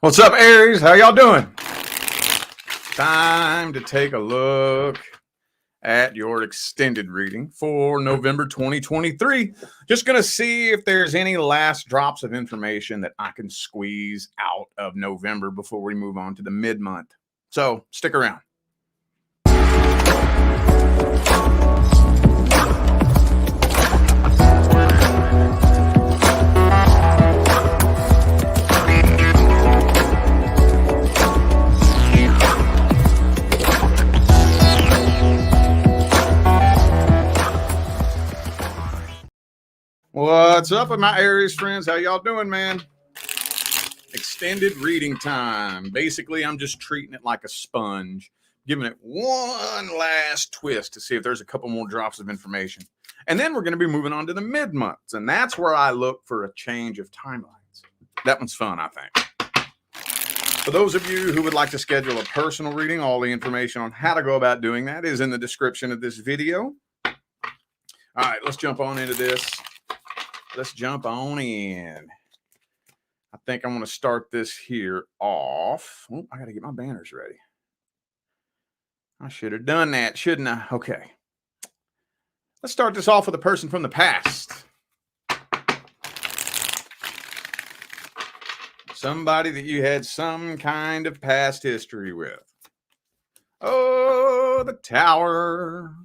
What's up, Aries? How y'all doing? Time to take a look at your extended reading for November 2023. Just going to see if there's any last drops of information that I can squeeze out of November before we move on to the mid-month. So stick around. What's up with my Aries friends? How y'all doing, man? Extended reading time. Basically, I'm just treating it like a sponge, giving it one last twist to see if there's a couple more drops of information. And then we're going to be moving on to the mid-months, and that's where I look for a change of timelines. That one's fun, I think. For those of you who would like to schedule a personal reading, all the information on how to go about doing that is in the description of this video. All right, let's jump on into this. Let's jump on in. I think I'm going to start this here off. Oh, I got to get my banners ready. I should have done that, shouldn't I? Okay. Let's start this off with a person from the past. Somebody that you had some kind of past history with. Oh, the Tower.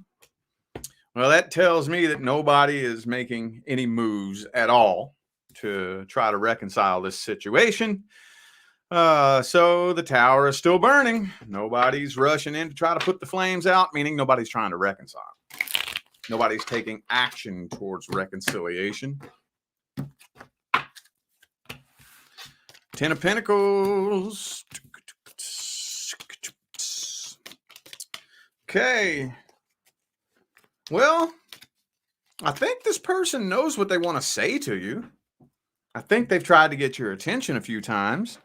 Well, that tells me that nobody is making any moves at all to try to reconcile this situation. So the Tower is still burning. Nobody's rushing in to try to put the flames out, meaning nobody's trying to reconcile. Nobody's taking action towards reconciliation. Ten of Pentacles. Okay. Well, I think this person knows what they want to say to you. I think they've tried to get your attention a few times,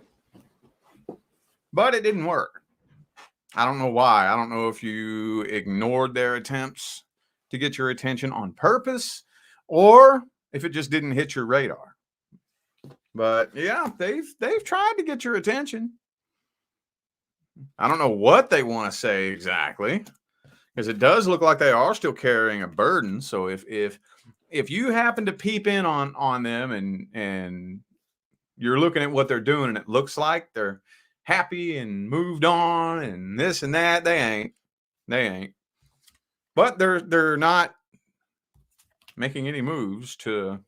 but it didn't work. I don't know why. I don't know if you ignored their attempts to get your attention on purpose or if it just didn't hit your radar. But yeah, they've tried to get your attention. I don't know what they want to say exactly, because it does look like they are still carrying a burden. So if you happen to peep in on them and you're looking at what they're doing and it looks like they're happy and moved on and this and that, they ain't. But they're not making any moves to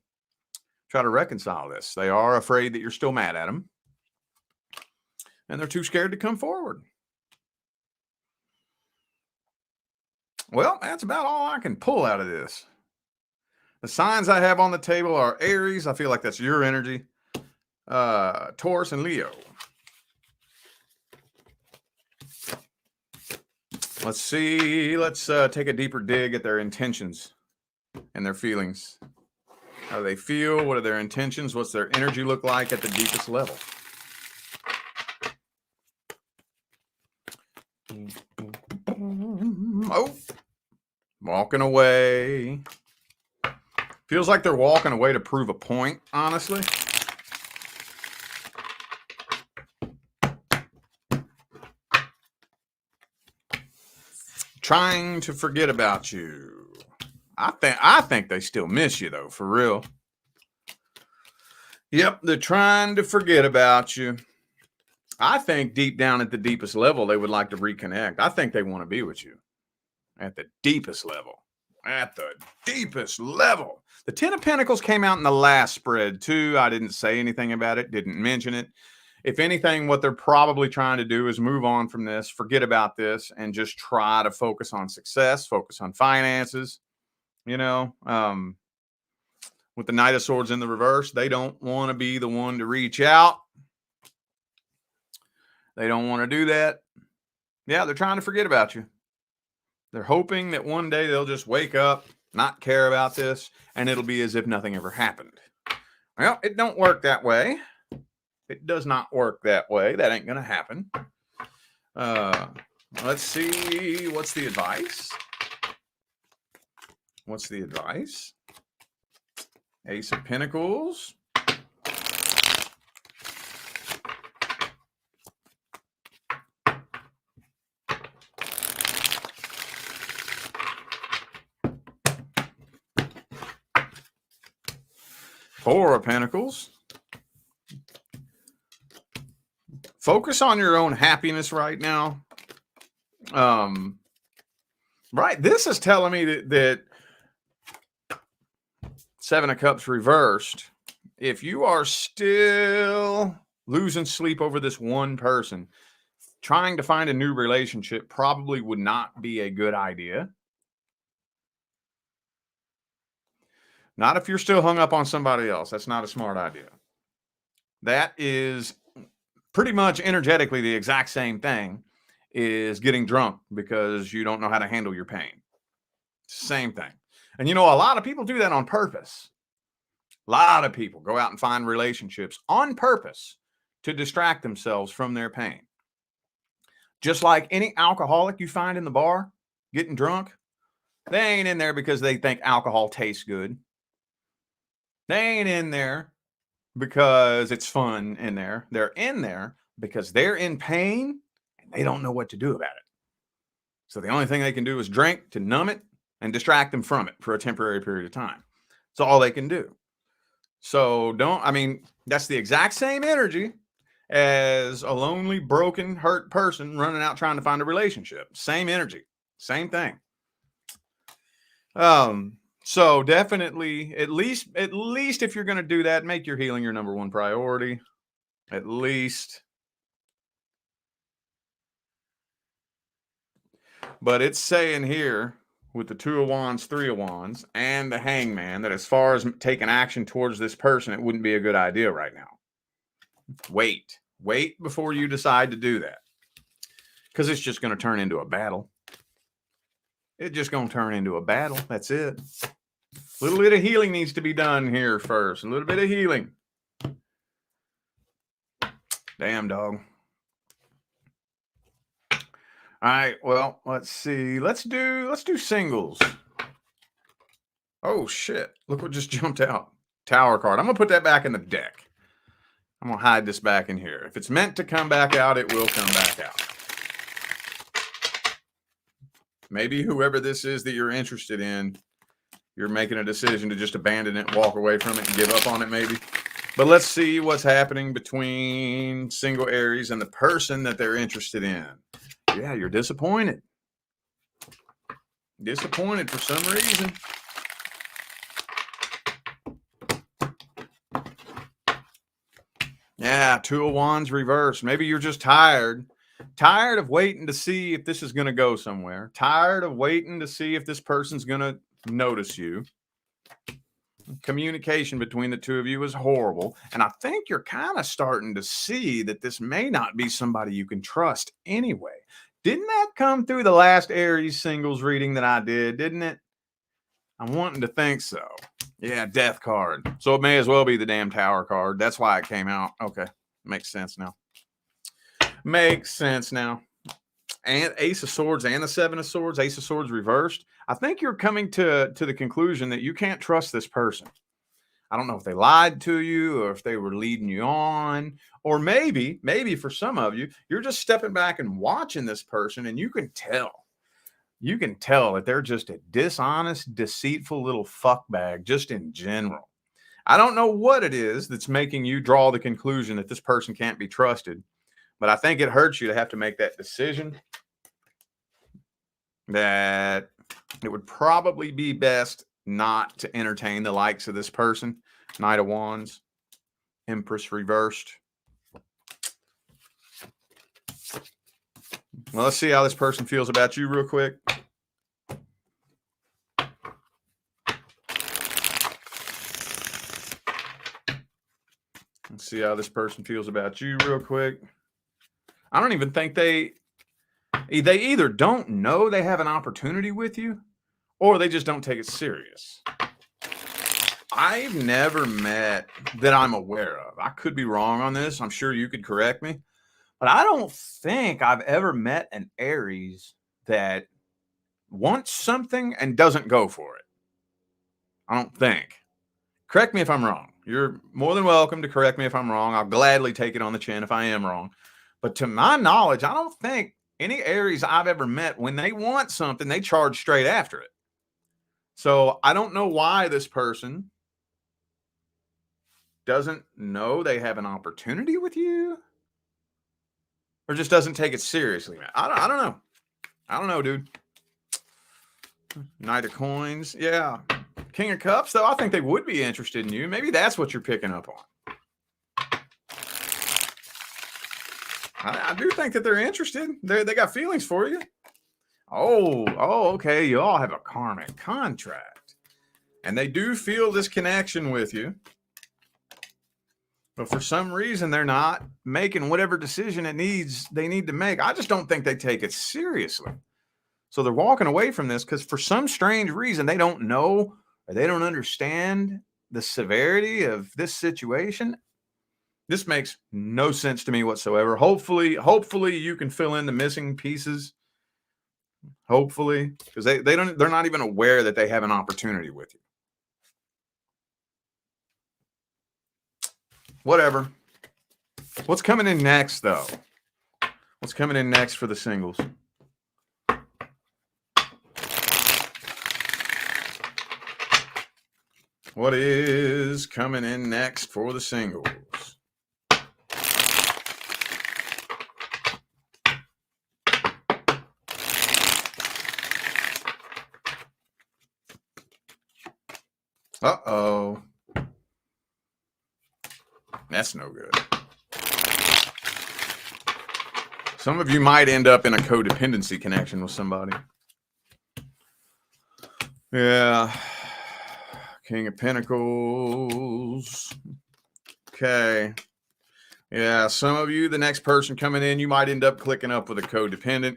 try to reconcile this. They are afraid that you're still mad at them, and they're too scared to come forward. Well, that's about all I can pull out of this. The signs I have on the table are Aries. I feel like that's your energy. Taurus and Leo. Let's see. Let's take a deeper dig at their intentions and their feelings. How do they feel? What are their intentions? What's their energy look like at the deepest level? Oh, walking away. Feels like they're walking away to prove a point, honestly. Trying to forget about you. I think they still miss you, though, for real. Yep, they're trying to forget about you. I think deep down at the deepest level, they would like to reconnect. I think they want to be with you at the deepest level. At the deepest level. The Ten of Pentacles came out in the last spread, too. I didn't say anything about it, didn't mention it. If anything, what they're probably trying to do is move on from this, forget about this, and just try to focus on success, focus on finances. You know, with the Knight of Swords in the reverse, they don't want to be the one to reach out. They don't want to do that. Yeah, they're trying to forget about you. They're hoping that one day they'll just wake up, not care about this, and it'll be as if nothing ever happened. Well, it don't work that way. It does not work that way. That ain't going to happen. Let's see. What's the advice? What's the advice? Ace of Pentacles. Four of Pentacles. Focus on your own happiness right now. Right. This is telling me that Seven of Cups reversed. If you are still losing sleep over this one person, trying to find a new relationship probably would not be a good idea. Not if you're still hung up on somebody else. That's not a smart idea. That is pretty much energetically the exact same thing is getting drunk because you don't know how to handle your pain. Same thing. And you know, a lot of people do that on purpose. A lot of people go out and find relationships on purpose to distract themselves from their pain. Just like any alcoholic you find in the bar getting drunk, they ain't in there because they think alcohol tastes good. They ain't in there because it's fun in there. They're in there because they're in pain and they don't know what to do about it. So the only thing they can do is drink to numb it and distract them from it for a temporary period of time. That's all they can do. So that's the exact same energy as a lonely, broken, hurt person running out trying to find a relationship. Same energy, same thing. So definitely, at least if you're going to do that, make your healing your number one priority. At least. But it's saying here with the Two of Wands, Three of Wands, and the Hangman that as far as taking action towards this person, it wouldn't be a good idea right now. Wait before you decide to do that. Because it's just going to turn into a battle. It's just going to turn into a battle. That's it. A little bit of healing needs to be done here first. A little bit of healing. Damn, dog. All right, well, let's see. Let's do singles. Oh, shit. Look what just jumped out. Tower card. I'm going to put that back in the deck. I'm going to hide this back in here. If it's meant to come back out, it will come back out. Maybe whoever this is that you're interested in, you're making a decision to just abandon it, walk away from it, and give up on it maybe. But let's see what's happening between single Aries and the person that they're interested in. Yeah, you're disappointed. Disappointed for some reason. Yeah, Two of Wands reversed. Maybe you're just tired. Tired of waiting to see if this is going to go somewhere. Tired of waiting to see if this person's going to notice you. Communication between the two of you is horrible. And I think you're kind of starting to see that this may not be somebody you can trust anyway. Didn't that come through the last Aries singles reading that I did? Didn't it? I'm wanting to think so. Yeah, Death card. So it may as well be the damn Tower card. That's why it came out. Okay. Makes sense now. Makes sense now. And Ace of Swords and the Seven of Swords. Ace of Swords reversed. I think you're coming to the conclusion that you can't trust this person. I don't know if they lied to you or if they were leading you on, or maybe for some of you, you're just stepping back and watching this person and you can tell that they're just a dishonest, deceitful little fuckbag just in general. I don't know what it is that's making you draw the conclusion that this person can't be trusted, but I think it hurts you to have to make that decision that it would probably be best not to entertain the likes of this person. Knight of Wands, Empress reversed. Well, let's see how this person feels about you real quick. Let's see how this person feels about you real quick. I don't even think they either don't know they have an opportunity with you or they just don't take it serious. I've never met that I'm aware of. I could be wrong on this. I'm sure you could correct me. But I don't think I've ever met an Aries that wants something and doesn't go for it. I don't think. Correct me if I'm wrong. You're more than welcome to correct me if I'm wrong. I'll gladly take it on the chin if I am wrong. But to my knowledge, I don't think any Aries I've ever met, when they want something, they charge straight after it. So I don't know why this person doesn't know they have an opportunity with you, or just doesn't take it seriously, man. I don't know. I don't know, dude. Knight of Coins. Yeah. King of Cups, though, I think they would be interested in you. Maybe that's what you're picking up on. I do think that they're interested. They got feelings for you. Oh, okay. You all have a karmic contract. And they do feel this connection with you. But for some reason, they're not making whatever decision they need to make. I just don't think they take it seriously. So they're walking away from this because for some strange reason, they don't know or they don't understand the severity of this situation. This makes no sense to me whatsoever. Hopefully you can fill in the missing pieces. Hopefully, because they're not even aware that they have an opportunity with you. Whatever. What's coming in next, though? What's coming in next for the singles? What is coming in next for the singles? Uh-oh. That's no good. Some of you might end up in a codependency connection with somebody. Yeah. King of Pentacles. Okay. Yeah, some of you, the next person coming in, you might end up clicking up with a codependent.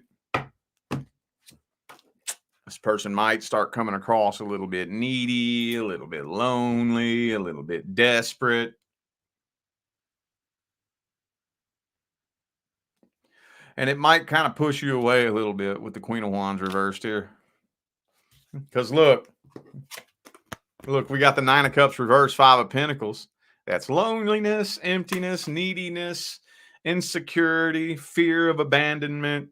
This person might start coming across a little bit needy, a little bit lonely, a little bit desperate. And it might kind of push you away a little bit with the Queen of Wands reversed here. Because look, we got the Nine of Cups reversed, Five of Pentacles. That's loneliness, emptiness, neediness, insecurity, fear of abandonment.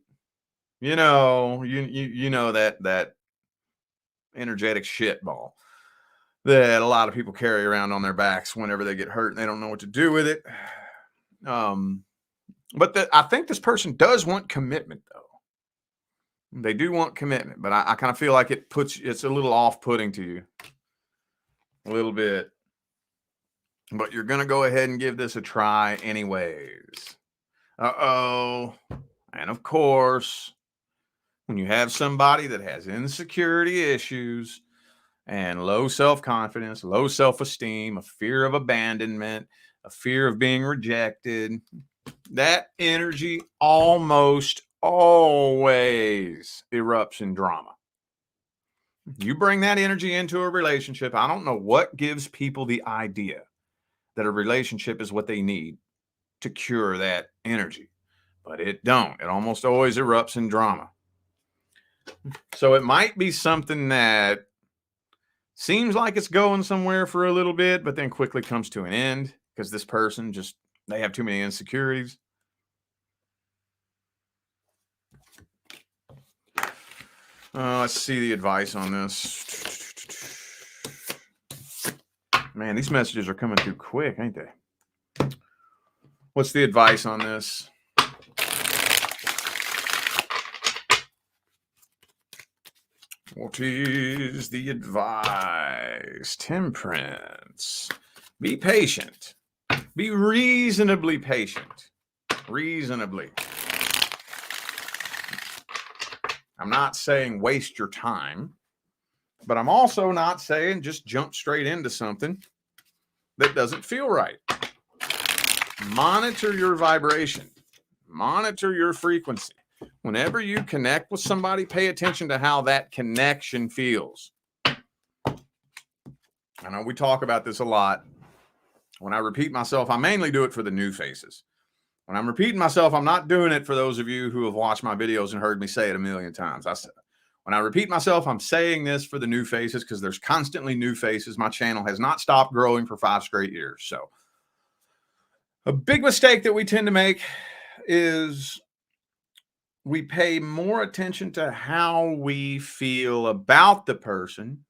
You know, you know that energetic shitball that a lot of people carry around on their backs whenever they get hurt and they don't know what to do with it. But I think this person does want commitment, though. They do want commitment, but I kind of feel like it's a little off-putting to you. A little bit. But you're going to go ahead and give this a try anyways. Uh-oh. And of course, when you have somebody that has insecurity issues and low self-confidence, low self-esteem, a fear of abandonment, a fear of being rejected, that energy almost always erupts in drama. You bring that energy into a relationship. I don't know what gives people the idea that a relationship is what they need to cure that energy, but it don't. It almost always erupts in drama. So it might be something that seems like it's going somewhere for a little bit, but then quickly comes to an end because this person they have too many insecurities. Let's see the advice on this. Man, these messages are coming through quick, ain't they? What's the advice on this? What is the advice? Temperance. Be patient. Be reasonably patient. Reasonably. I'm not saying waste your time, but I'm also not saying just jump straight into something that doesn't feel right. Monitor your vibration. Monitor your frequency. Whenever you connect with somebody, pay attention to how that connection feels. I know we talk about this a lot. When I repeat myself, I mainly do it for the new faces. When I'm repeating myself, I'm not doing it for those of you who have watched my videos and heard me say it a million times. When I repeat myself, I'm saying this for the new faces because there's constantly new faces. My channel has not stopped growing for 5 straight years. So a big mistake that we tend to make is we pay more attention to how we feel about the person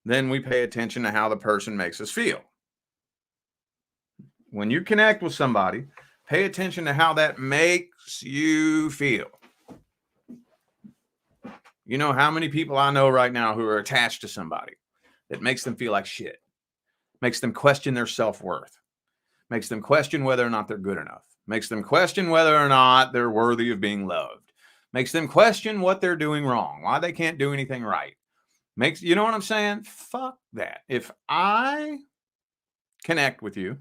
than we pay attention to how the person makes us feel. When you connect with somebody, pay attention to how that makes you feel. You know how many people I know right now who are attached to somebody that makes them feel like shit, makes them question their self-worth, makes them question whether or not they're good enough, makes them question whether or not they're worthy of being loved, makes them question what they're doing wrong, why they can't do anything right. You know what I'm saying? Fuck that. If I connect with you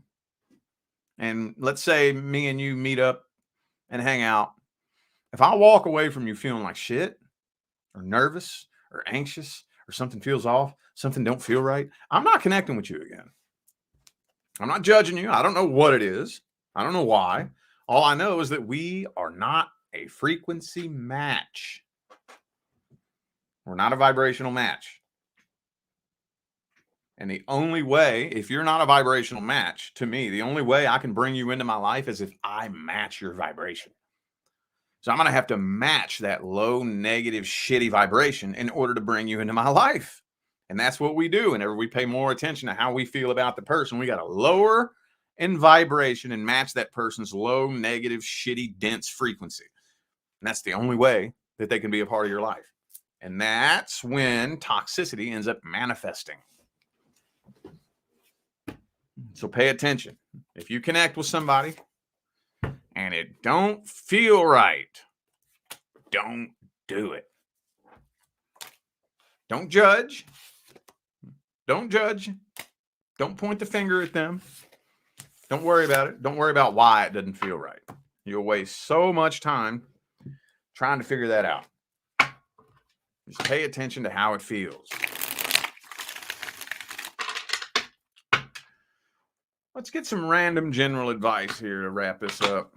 and let's say me and you meet up and hang out, if I walk away from you feeling like shit or nervous or anxious or something feels off, something don't feel right, I'm not connecting with you again. I'm not judging you. I don't know what it is. I don't know why. All I know is that we are not a frequency match. We're not a vibrational match. And the only way, if you're not a vibrational match to me, the only way I can bring you into my life is if I match your vibration. So I'm going to have to match that low, negative, shitty vibration in order to bring you into my life. And that's what we do. Whenever we pay more attention to how we feel about the person, we got to lower in vibration and match that person's low, negative, shitty, dense frequency. And that's the only way that they can be a part of your life. And that's when toxicity ends up manifesting. So pay attention. If you connect with somebody and it don't feel right, don't do it. Don't judge. Don't judge. Don't point the finger at them. Don't worry about it. Don't worry about why it doesn't feel right. You'll waste so much time trying to figure that out. Just pay attention to how it feels. Let's get some random general advice here to wrap this up.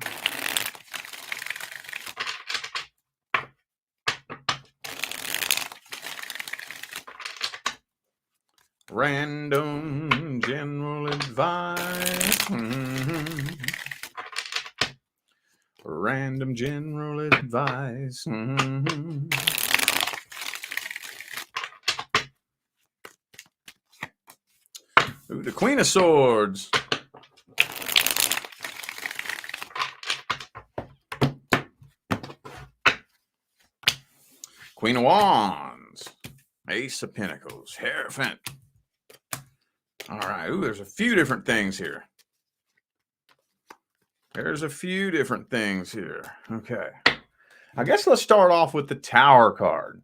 Random general advice. Random general advice. Ooh, the Queen of Swords. Queen of Wands. Ace of Pentacles. Hierophant. All right. Ooh, there's a few different things here. Okay. I guess let's start off with the Tower card.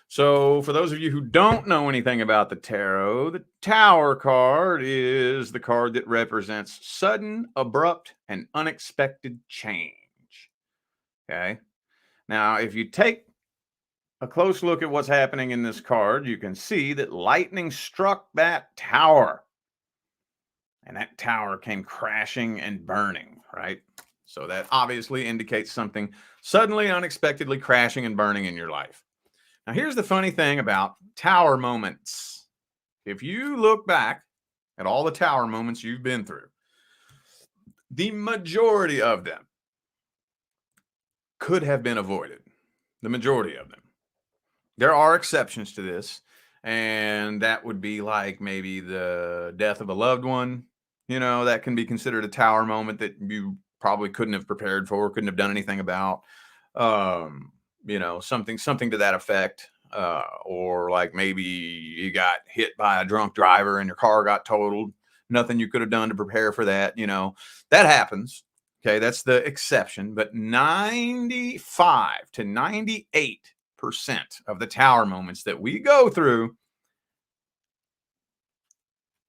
So for those of you who don't know anything about the tarot, the Tower card is the card that represents sudden, abrupt, and unexpected change. Okay. Now, if you take a close look at what's happening in this card, you can see that lightning struck that tower. And that tower came crashing and burning, right? So that obviously indicates something suddenly, unexpectedly crashing and burning in your life. Now, here's the funny thing about tower moments. If you look back at all the tower moments you've been through, the majority of them could have been avoided. The majority of them. There are exceptions to this, and that would be like maybe the death of a loved one. You know, that can be considered a tower moment that you probably couldn't have prepared for, couldn't have done anything about. You know, something to that effect. Or like maybe you got hit by a drunk driver and your car got totaled. Nothing you could have done to prepare for that. You know, that happens. Okay, that's the exception. But 95 to 98% of the tower moments that we go through,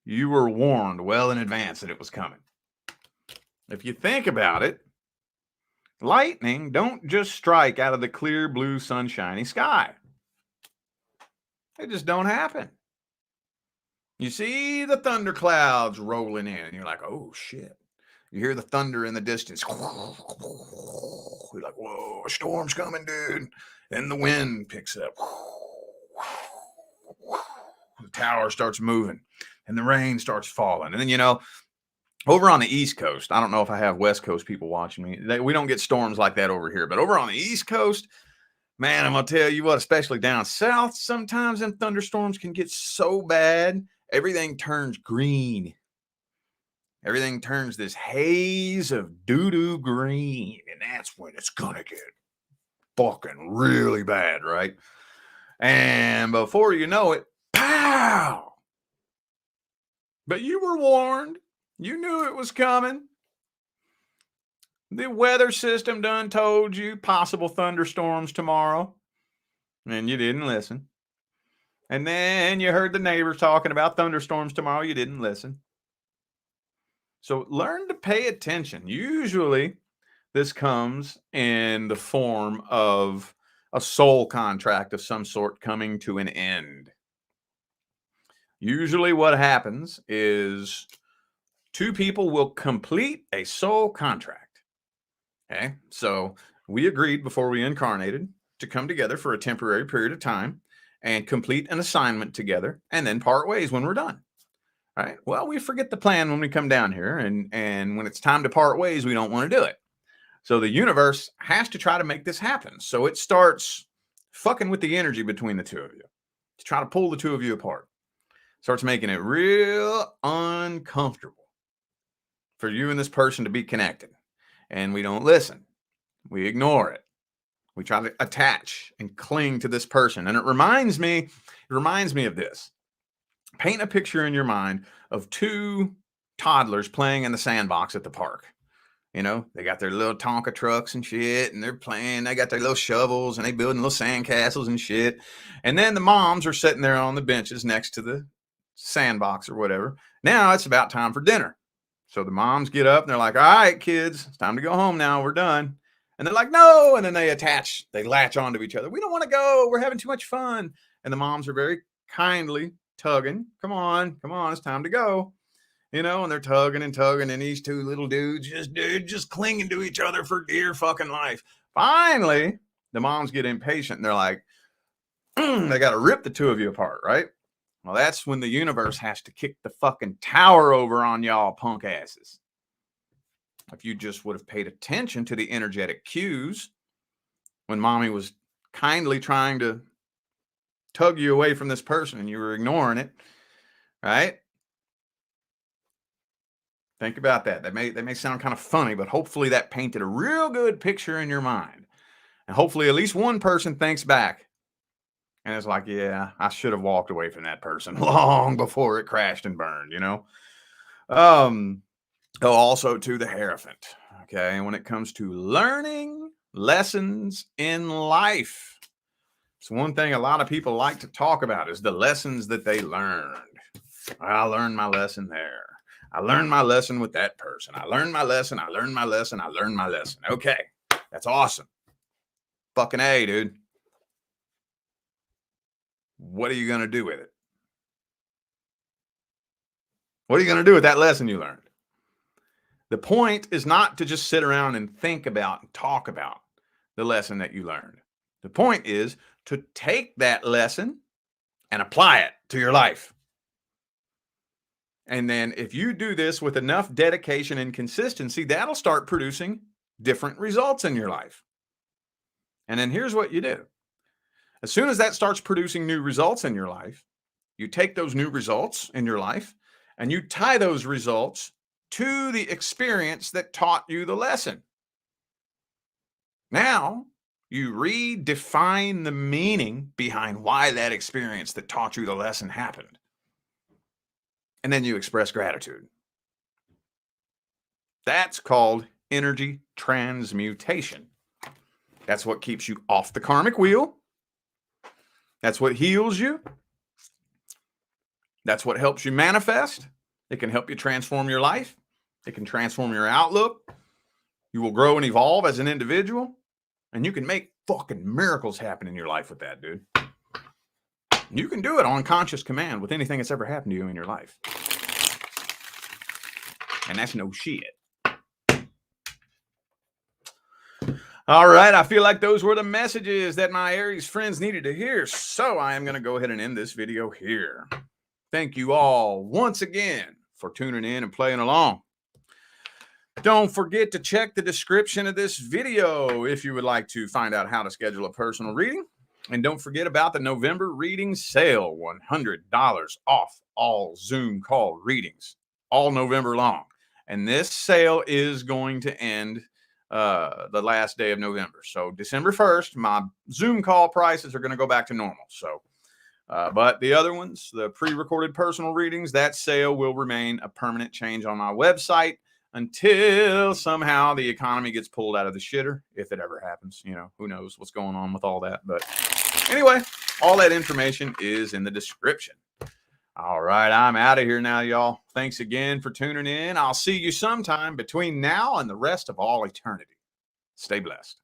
you were warned well in advance that it was coming. If you think about it, lightning don't just strike out of the clear blue sunshiny sky. It just don't happen. You see the thunderclouds rolling in and you're like, oh shit. You hear the thunder in the distance. You're like, whoa, a storm's coming, dude. Then the wind picks up. The tower starts moving and the rain starts falling. And then, you know, over on the East Coast, I don't know if I have West Coast people watching me. We don't get storms like that over here. But over on the East Coast, man, I'm going to tell you what, especially down south, sometimes them thunderstorms can get so bad, everything turns green. Everything turns this haze of doo-doo green, and that's when it's gonna get fucking really bad, right? And before you know it, pow! But you were warned. You knew it was coming. The weather system done told you possible thunderstorms tomorrow, and you didn't listen. And then you heard the neighbors talking about thunderstorms tomorrow. You didn't listen. So learn to pay attention. Usually, this comes in the form of a soul contract of some sort coming to an end. Usually, what happens is two people will complete a soul contract. Okay, so we agreed before we incarnated to come together for a temporary period of time and complete an assignment together and then part ways when we're done. Right? Well, we forget the plan when we come down here, and when it's time to part ways, we don't want to do it. So the universe has to try to make this happen. So it starts fucking with the energy between the two of you to try to pull the two of you apart. Starts making it real uncomfortable for you and this person to be connected. And we don't listen. We ignore it. We try to attach and cling to this person. And it reminds me of this. Paint a picture in your mind of two toddlers playing in the sandbox at the park. You know, they got their little Tonka trucks and shit, and they're playing. They got their little shovels, and they building little sandcastles and shit. And then the moms are sitting there on the benches next to the sandbox or whatever. Now it's about time for dinner. So the moms get up, and they're like, all right, kids, it's time to go home now. We're done. And they're like, no. And then they latch onto each other. We don't want to go. We're having too much fun. And the moms are very kindly tugging. Come on, it's time to go. You know, and they're tugging, and these two little dudes just clinging to each other for dear fucking life. Finally, the moms get impatient, and they're like, they got to rip the two of you apart, right? Well, that's when the universe has to kick the fucking tower over on y'all punk asses. If you just would have paid attention to the energetic cues when mommy was kindly trying to tug you away from this person and you were ignoring it, right? Think about that. They may sound kind of funny, but hopefully that painted a real good picture in your mind. And hopefully at least one person thinks back and it's like, yeah, I should have walked away from that person long before it crashed and burned, you know? Also to the Hierophant, okay? And when it comes to learning lessons in life, it's one thing a lot of people like to talk about is the lessons that they learned. I learned my lesson there. I learned my lesson with that person. I learned my lesson. I learned my lesson. I learned my lesson. Okay. That's awesome. Fucking A, dude. What are you going to do with it? What are you going to do with that lesson you learned? The point is not to just sit around and think about and talk about the lesson that you learned. The point is to take that lesson and apply it to your life. And then if you do this with enough dedication and consistency, that'll start producing different results in your life. And then here's what you do. As soon as that starts producing new results in your life, you take those new results in your life and you tie those results to the experience that taught you the lesson. Now, you redefine the meaning behind why that experience that taught you the lesson happened. And then you express gratitude. That's called energy transmutation. That's what keeps you off the karmic wheel. That's what heals you. That's what helps you manifest. It can help you transform your life. It can transform your outlook. You will grow and evolve as an individual. And you can make fucking miracles happen in your life with that, dude. You can do it on conscious command with anything that's ever happened to you in your life. And that's no shit. All right, I feel like those were the messages that my Aries friends needed to hear. So I am going to go ahead and end this video here. Thank you all once again for tuning in and playing along. Don't forget to check the description of this video if you would like to find out how to schedule a personal reading. And don't forget about the November reading sale, $100 off all Zoom call readings, all November long. And this sale is going to end the last day of November. So December 1st, my Zoom call prices are going to go back to normal. So, but the other ones, the pre-recorded personal readings, that sale will remain a permanent change on my website until somehow the economy gets pulled out of the shitter, if it ever happens. You know, who knows what's going on with all that. But anyway, all that information is in the description. All right, I'm out of here now, y'all. Thanks again for tuning in. I'll see you sometime between now and the rest of all eternity. Stay blessed.